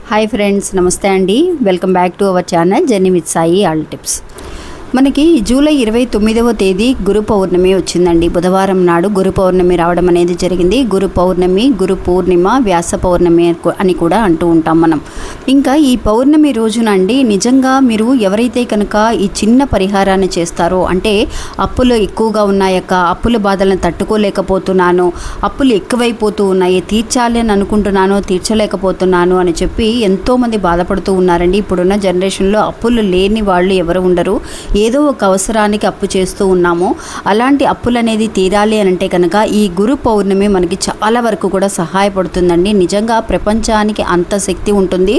Hi friends, నమస్తే అండి. Welcome back to our channel journey with Sai all tips. మనకి July 29వ తేదీ గురు పౌర్ణమి వచ్చిందండి. బుధవారం నాడు గురు పౌర్ణమి రావడం అనేది జరిగింది. గురు పౌర్ణమి, గురు పూర్ణిమ, వ్యాస పౌర్ణమి అని కూడా అంటూ ఉంటాం మనం. ఇంకా ఈ పౌర్ణమి రోజున అండి నిజంగా మీరు ఎవరైతే కనుక ఈ చిన్న పరిహారాన్ని చేస్తారో, అంటే అప్పులు ఎక్కువగా ఉన్నాయక్క, అప్పుల బాధలను తట్టుకోలేకపోతున్నాను, అప్పులు ఎక్కువైపోతూ ఉన్నాయి, తీర్చాలి అని అనుకుంటున్నాను, తీర్చలేకపోతున్నాను అని చెప్పి ఎంతోమంది బాధపడుతూ ఉన్నారండి. ఇప్పుడున్న జనరేషన్లో అప్పులు లేని వాళ్ళు ఎవరు ఉండరు. ఏదో ఒక అవసరానికి అప్పు చేస్తూ ఉన్నాము. అలాంటి అప్పులు అనేది తీరాలి అని అంటే కనుక ఈ గురు పౌర్ణమి మనకి చాలా వరకు కూడా సహాయపడుతుందండి. నిజంగా ప్రపంచానికి అంత శక్తి ఉంటుంది.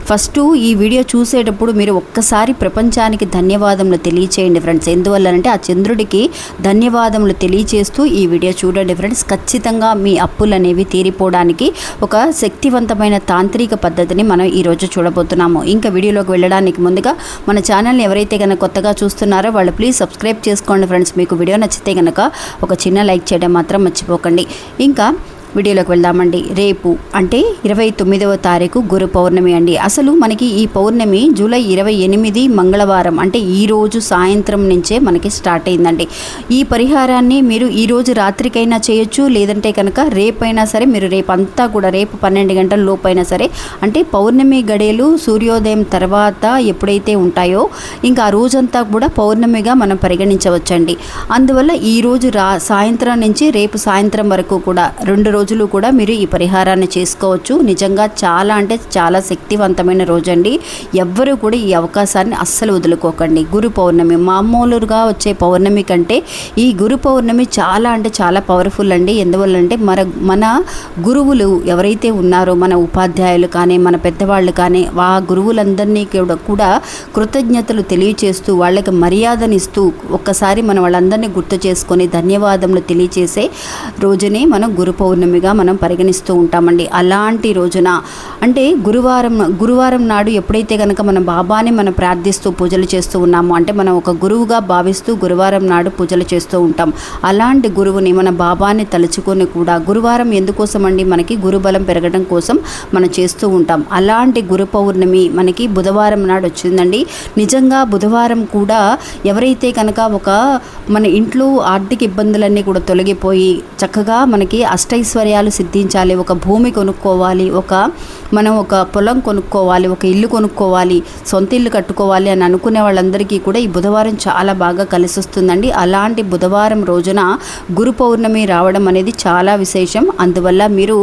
ఫస్ట్ ఈ వీడియో చూసేటప్పుడు మీరు ఒక్కసారి ప్రపంచానికి ధన్యవాదములు తెలియచేయండి ఫ్రెండ్స్. ఎందువల్లనంటే ఆ చంద్రుడికి ధన్యవాదములు తెలియచేస్తూ ఈ వీడియో చూడండి ఫ్రెండ్స్. ఖచ్చితంగా మీ అప్పులు అనేవి తీరిపోవడానికి ఒక శక్తివంతమైన తాంత్రిక పద్ధతిని మనం ఈరోజు చూడబోతున్నాము. ఇంకా వీడియోలోకి వెళ్ళడానికి ముందుగా మన ఛానల్ని ఎవరైతే కనుక కొత్తగా చూస్తున్నారో వాళ్ళు ప్లీజ్ సబ్స్క్రైబ్ చేసుకోండి ఫ్రెండ్స్. మీకు వీడియో నచ్చితే కనుక ఒక చిన్న లైక్ చేయడం మాత్రం మర్చిపోకండి. ఇంకా వీడియోలోకి వెళ్దామండి. రేపు అంటే 29వ తారీఖు గురు పౌర్ణమి అండి. అసలు మనకి ఈ పౌర్ణమి జూలై 28 మంగళవారం, అంటే ఈరోజు సాయంత్రం నుంచే మనకి స్టార్ట్ అయిందండి. ఈ పరిహారాన్ని మీరు ఈరోజు రాత్రికైనా చేయొచ్చు, లేదంటే కనుక రేపైనా సరే, మీరు రేపంతా కూడా రేపు 12 గంటల లోపైనా సరే, అంటే పౌర్ణమి గడియలు సూర్యోదయం తర్వాత ఎప్పుడైతే ఉంటాయో ఇంకా ఆ రోజంతా కూడా పౌర్ణమిగా మనం పరిగణించవచ్చండి. అందువల్ల ఈరోజు సాయంత్రం నుంచి రేపు సాయంత్రం వరకు కూడా 2 రోజులు కూడా మీరు ఈ పరిహారాన్ని చేసుకోవచ్చు. నిజంగా చాలా అంటే చాలా శక్తివంతమైన రోజు అండి. ఎవ్వరూ కూడా ఈ అవకాశాన్ని అస్సలు వదులుకోకండి. గురు పౌర్ణమి మామూలుగా వచ్చే పౌర్ణమి కంటే ఈ గురు పౌర్ణమి చాలా అంటే చాలా పవర్ఫుల్ అండి. ఎందువల్లంటే మన గురువులు ఎవరైతే ఉన్నారో, మన ఉపాధ్యాయులు కానీ, మన పెద్దవాళ్ళు కానీ, ఆ గురువులందరినీ కూడా కృతజ్ఞతలు తెలియచేస్తూ వాళ్ళకి మర్యాదనిస్తూ ఒక్కసారి మనం వాళ్ళందరినీ గుర్తు చేసుకొని ధన్యవాదములు తెలియచేసే రోజునే మనం గురు పౌర్ణమిగా మనం పరిగణిస్తూ ఉంటామండి. అలాంటి రోజున అంటే గురువారం నాడు ఎప్పుడైతే కనుక మన బాబాని మనం ప్రార్థిస్తూ పూజలు చేస్తూ ఉన్నామో, అంటే మనం ఒక గురువుగా భావిస్తూ గురువారం నాడు పూజలు చేస్తూ ఉంటాం. అలాంటి గురువుని మన బాబాని తలుచుకొని కూడా, గురువారం ఎందుకోసం అండి, మనకి గురుబలం పెరగడం కోసం మనం చేస్తూ ఉంటాం. అలాంటి గురు పౌర్ణమి మనకి బుధవారం నాడు వచ్చిందండి. నిజంగా బుధవారం కూడా ఎవరైతే కనుక మన ఇంట్లో ఆర్థిక ఇబ్బందులన్నీ కూడా తొలగిపోయి చక్కగా మనకి అష్టైశ్వర్యాలు సిద్ధించాలి, ఒక భూమి కొనుక్కోవాలి, మనం ఒక పొలం కొనుక్కోవాలి, ఒక ఇల్లు కొనుక్కోవాలి, సొంత ఇల్లు కట్టుకోవాలి అని అనుకునే వాళ్ళందరికీ కూడా ఈ బుధవారం చాలా బాగా కలిసి వస్తుందండి. అలాంటి బుధవారం రోజున గురు పౌర్ణమి రావడం అనేది చాలా విశేషం. అందువల్ల మీరు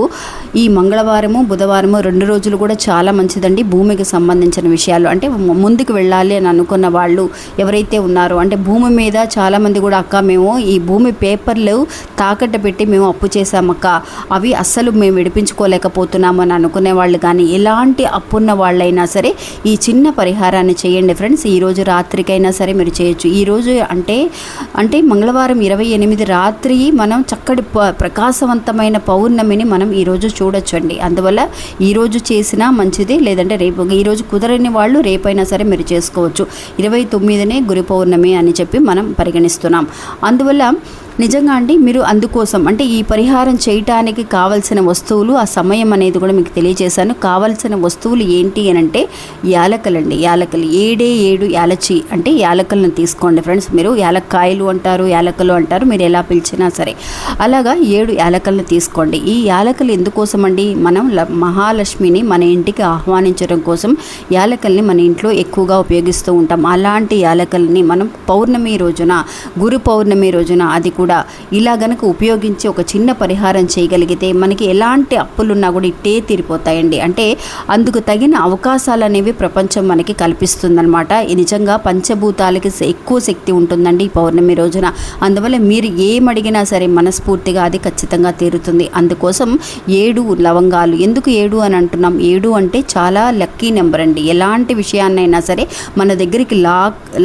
ఈ మంగళవారము, బుధవారము 2 రోజులు కూడా చాలా మంచిదండి. భూమికి సంబంధించిన విషయాలు, అంటే ముందుకు వెళ్ళాలి అని అనుకున్న వాళ్ళు ఎవరైతే ఉన్నారో, అంటే భూమి మీద చాలామంది కూడా అక్క మేము ఈ భూమి పేపర్లు తాకట్టు పెట్టి మేము అప్పు చేసామక్క, అవి అస్సలు మేము విడిపించుకోలేకపోతున్నాము అని అనుకునే వాళ్ళు కానీ, ఎలాంటి అప్పున్న వాళ్ళైనా సరే ఈ చిన్న పరిహారాన్ని చేయండి ఫ్రెండ్స్. ఈరోజు రాత్రికైనా సరే మీరు చేయొచ్చు. ఈరోజు అంటే మంగళవారం 28 రాత్రి మనం చక్కటి ప్రకాశవంతమైన పౌర్ణమిని మనం ఈరోజు చూడొచ్చండి. అందువల్ల ఈరోజు చేసినా మంచిది, లేదంటే రేపు, ఈరోజు కుదరని వాళ్ళు రేపైనా సరే మీరు చేసుకోవచ్చు. 29నే గురు పౌర్ణమి అని చెప్పి మనం పరిగణిస్తున్నాం. అందువల్ల నిజంగా అండి మీరు అందుకోసం, అంటే ఈ పరిహారం చేయటానికి కావలసిన వస్తువులు, ఆ సమయం అనేది కూడా మీకు తెలియజేశాను. కావలసిన వస్తువులు ఏంటి అని అంటే యాలకలండి. యాలకలు 7 యాలచి, అంటే యాలకలను తీసుకోండి ఫ్రెండ్స్. మీరు యాలక్కాయలు అంటారు, యాలకలు అంటారు, మీరు ఎలా పిలిచినా సరే. అలాగా 7 యాలకలను తీసుకోండి. ఈ యాలకలు ఎందుకోసం అండి, మనం మహాలక్ష్మిని మన ఇంటికి ఆహ్వానించడం కోసం యాలకల్ని మన ఇంట్లో ఎక్కువగా ఉపయోగిస్తూ ఉంటాం. అలాంటి యాలకల్ని మనం పౌర్ణమి రోజున, గురు పౌర్ణమి రోజున అది కూడా ఇలా గనక ఉపయోగించి ఒక చిన్న పరిహారం చేయగలిగితే మనకి ఎలాంటి అప్పులున్నా కూడా ఇట్టే తీరిపోతాయండి. అంటే అందుకు తగిన అవకాశాలు అనేవి ప్రపంచం మనకి కల్పిస్తుందన్నమాట. నిజంగా పంచభూతాలకి ఎక్కువ శక్తి ఉంటుందండి ఈ పౌర్ణమి రోజున. అందువల్ల మీరు ఏమడిగినా సరే మనస్ఫూర్తిగా అది ఖచ్చితంగా తీరుతుంది. అందుకోసం 7 లవంగాలు. ఎందుకు 7 అని అంటున్నాం? 7 అంటే చాలా లక్కీ నెంబర్ అండి. ఎలాంటి విషయాన్నైనా సరే మన దగ్గరికి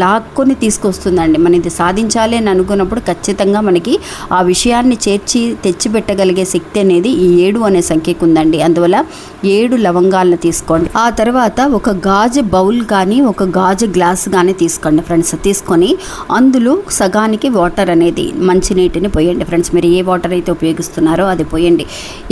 లాక్కొని తీసుకొస్తుందండి. మనం ఇది సాధించాలి అని అనుకున్నప్పుడు ఖచ్చితంగా మనకి ఆ విషయాన్ని తెచ్చిపెట్టగలిగే శక్తి అనేది ఈ 7 అనే సంఖ్యకు ఉందండి. అందువల్ల 7 లవంగాలను తీసుకోండి. ఆ తర్వాత ఒక గాజు బౌల్ కానీ ఒక గాజు గ్లాస్ కానీ తీసుకోండి ఫ్రెండ్స్. తీసుకొని అందులో సగానికి వాటర్ అనేది మంచినీటిని పోయండి ఫ్రెండ్స్. మీరు ఏ వాటర్ అయితే ఉపయోగిస్తున్నారో అది పోయండి.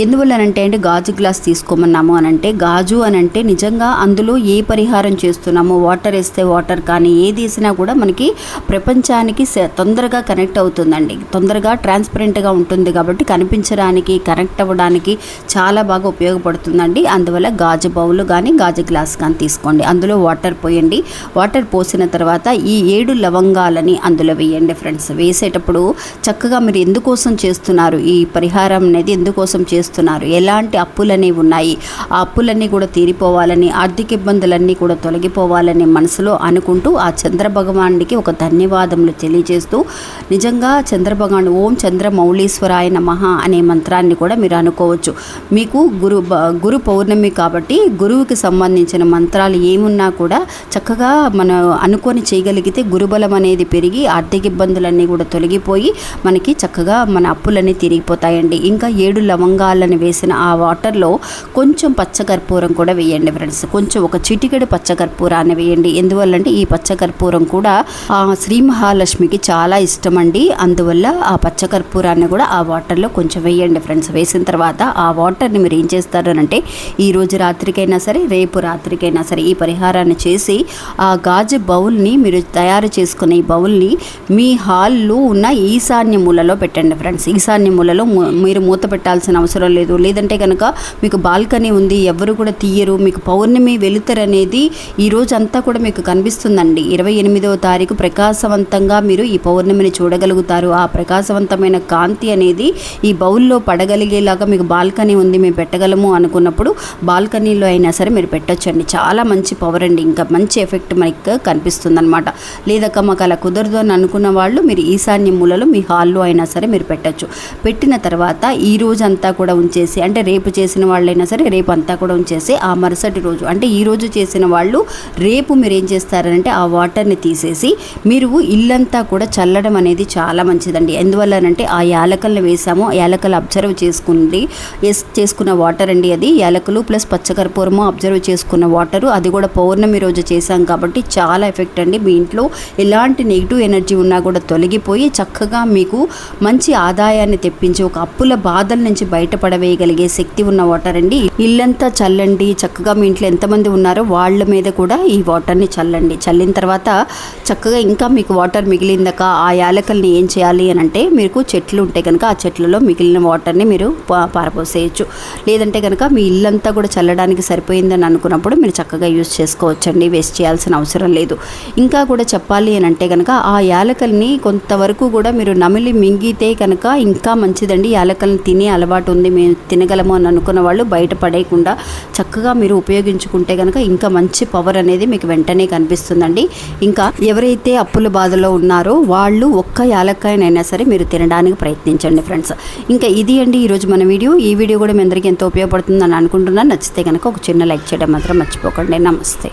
ఎందువల్లనంటే గాజు గ్లాస్ తీసుకోమన్నాము అనంటే, గాజు అనంటే నిజంగా అందులో ఏ పరిహారం చేస్తున్నామో వాటర్ వేస్తే వాటర్ కానీ ఏది వేసినా కూడా మనకి ప్రపంచానికి తొందరగా కనెక్ట్ అవుతుందండి. తొందరగా ట్రాన్స్పరెంట్గా ఉంటుంది కాబట్టి కనిపించడానికి కనెక్ట్ అవ్వడానికి చాలా బాగా ఉపయోగపడుతుందండి. అందువల్ల గాజు బౌల్ కానీ గాజు గ్లాస్ కానీ తీసుకోండి. అందులో వాటర్ పోయండి. వాటర్ పోసిన తర్వాత ఈ 7 లవంగాలని అందులో వేయండి ఫ్రెండ్స్. వేసేటప్పుడు చక్కగా మీరు ఎందుకోసం చేస్తున్నారు, ఈ పరిహారం అనేది ఎందుకోసం చేస్తున్నారు, ఎలాంటి అప్పులనేవి ఉన్నాయి, ఆ అప్పులన్నీ కూడా తీరిపోవాలని, ఆర్థిక ఇబ్బందులన్నీ కూడా తొలగిపోవాలని మనసులో అనుకుంటూ ఆ చంద్ర భగవానుడికి ఒక ధన్యవాదములు తెలియజేస్తూ నిజంగా చంద్రభగవాన్ ఓం చంద్రమౌళీశ్వరాయ నమః అనే మంత్రాన్ని కూడా మీరు అనుకోవచ్చు. మీకు గురు పౌర్ణమి కాబట్టి గురువుకి సంబంధించిన మంత్రాలు ఏమున్నా కూడా చక్కగా మనం అనుకొని చేయగలిగితే గురుబలం అనేది పెరిగి ఆర్థిక ఇబ్బందులన్నీ కూడా తొలగిపోయి మనకి చక్కగా మన అప్పులన్నీ తిరిగిపోతాయండి. ఇంకా 7 లవంగాలను వేసిన ఆ వాటర్లో కొంచెం పచ్చకర్పూరం కూడా వేయండి ఫ్రెండ్స్. కొంచెం ఒక చిటికెడు పచ్చకర్పూరాన్ని వేయండి. ఎందువల్లంటే ఈ పచ్చకర్పూరం కూడా శ్రీ మహాలక్ష్మికి చాలా ఇష్టం అండి. అందువల్ల ఆ పచ్చకర్పూరాన్ని కూడా ఆ వాటర్లో కొంచెం వేయండి ఫ్రెండ్స్. వేసిన తర్వాత ఆ వాటర్ని మీరు ఏం చేస్తారు అంటే ఈ రోజు రాత్రికైనా సరే రేపు రాత్రికైనా సరే ఈ పరిహారాన్ని చేసి ఆ గాజు బౌల్ని మీరు తయారు చేసుకున్న ఈ బౌల్ని మీ హాల్లో ఉన్న ఈశాన్య మూలలో పెట్టండి ఫ్రెండ్స్. ఈశాన్య మూలలో మీరు మూత పెట్టాల్సిన అవసరం లేదు. లేదంటే కనుక మీకు బాల్కనీ ఉంది, ఎవరు కూడా తీయరు, మీకు పౌర్ణమి వెలుతురు అనేది ఈ రోజు అంతా కూడా మీకు కనిపిస్తుందండి. 28వ తారీఖు ప్రకాశవంతంగా మీరు ఈ పౌర్ణమిని చూడగలుగుతారు. ఆ ప్రకాశవంతమైన కాంతి అనేది ఈ బౌల్లో పడగలిగేలాగా మీకు బాల్కనీ ఉంది, మేము పెట్టగలము అనుకున్నప్పుడు బాల్కనీలో అయినా సరే మీరు పెట్టొచ్చండి. చాలా మంచి పవర్ అండి. ఇంకా మంచి ఎఫెక్ట్ మనకి కనిపిస్తుంది అనమాట. లేదక్క మాకు అలా కుదరదు అని అనుకున్న వాళ్ళు మీరు ఈశాన్య మూలలో మీ హాల్లో అయినా సరే మీరు పెట్టచ్చు. పెట్టిన తర్వాత ఈ రోజు అంతా కూడా ఉంచేసి, అంటే రేపు చేసిన వాళ్ళైనా సరే రేపు అంతా కూడా ఉంచేసి ఆ మరుసటి రోజు అంటే ఈ రోజు చేసిన వాళ్ళు రేపు మీరు ఏం చేస్తారంటే ఆ వాటర్ని తీసేసి మీరు ఇల్లంతా కూడా చల్లడం అనేది చాలా మంచిదండి. ఎందువల్లనంటే ఆ యాలకలను వేసాము, యాలకలు అబ్జర్వ్ చేసుకున్న వాటర్ అండి. అది యాలకులు ప్లస్ పచ్చకర్పూరము అబ్జర్వ్ చేసుకున్న వాటరు, అది కూడా పౌర్ణమి రోజు చేసాం కాబట్టి చాలా ఎఫెక్ట్ అండి. మీ ఇంట్లో ఎలాంటి నెగిటివ్ ఎనర్జీ ఉన్నా కూడా తొలగిపోయి చక్కగా మీకు మంచి ఆదాయాన్ని తెప్పించి ఒక అప్పుల బాధల నుంచి బయటపడవేయగలిగే శక్తి ఉన్న వాటర్ అండి. ఇల్లంతా చల్లండి. చక్కగా మీ ఇంట్లో ఎంతమంది ఉన్నారో వాళ్ళ మీద కూడా ఈ వాటర్ని చల్లండి. చల్లిన తర్వాత చక్కగా ఇంకా మీకు వాటర్ మిగిలిందాక ఆ యాలకల్ని ఏం చేయాలి అని అంటే, మీకు చెట్లు ఉంటే కనుక ఆ చెట్లలో మిగిలిన వాటర్ని మీరు పారపోసేయచ్చు. లేదంటే కనుక మీ ఇల్లంతా కూడా చల్లడానికి సరిపోయిందని అనుకున్నప్పుడు మీరు చక్కగా యూజ్ చేసుకోవచ్చండి. వేస్ట్ చేయాల్సిన అవసరం లేదు. ఇంకా కూడా చెప్పాలి అని అంటే కనుక ఆ యాలకల్ని కొంతవరకు కూడా మీరు నమిలి మింగితే కనుక ఇంకా మంచిదండి. యాలకల్ని తినే అలవాటు ఉంది, మేము తినగలము అని అనుకున్న వాళ్ళు బయట పడేయకుండా చక్కగా మీరు ఉపయోగించుకుంటే కనుక ఇంకా మంచి పవర్ అనేది మీకు వెంటనే కనిపిస్తుందండి. ఇంకా ఎవరైతే అప్పుల బాధలో ఉన్నారో వాళ్ళు ఒక్క యాలక్కాయనైనా సరే మీరు తినడానికి ప్రయత్నించండి ఫ్రెండ్స్. ఇంకా ఇది అండి ఈరోజు మన వీడియో. ఈ వీడియో కూడా మీ అందరికీ ఎంతో ఉపయోగపడుతుందని అనుకుంటున్నాను. నచ్చితే కనుక ఒక చిన్న లైక్ చేయడం మాత్రం మర్చిపోకండి. నమస్తే.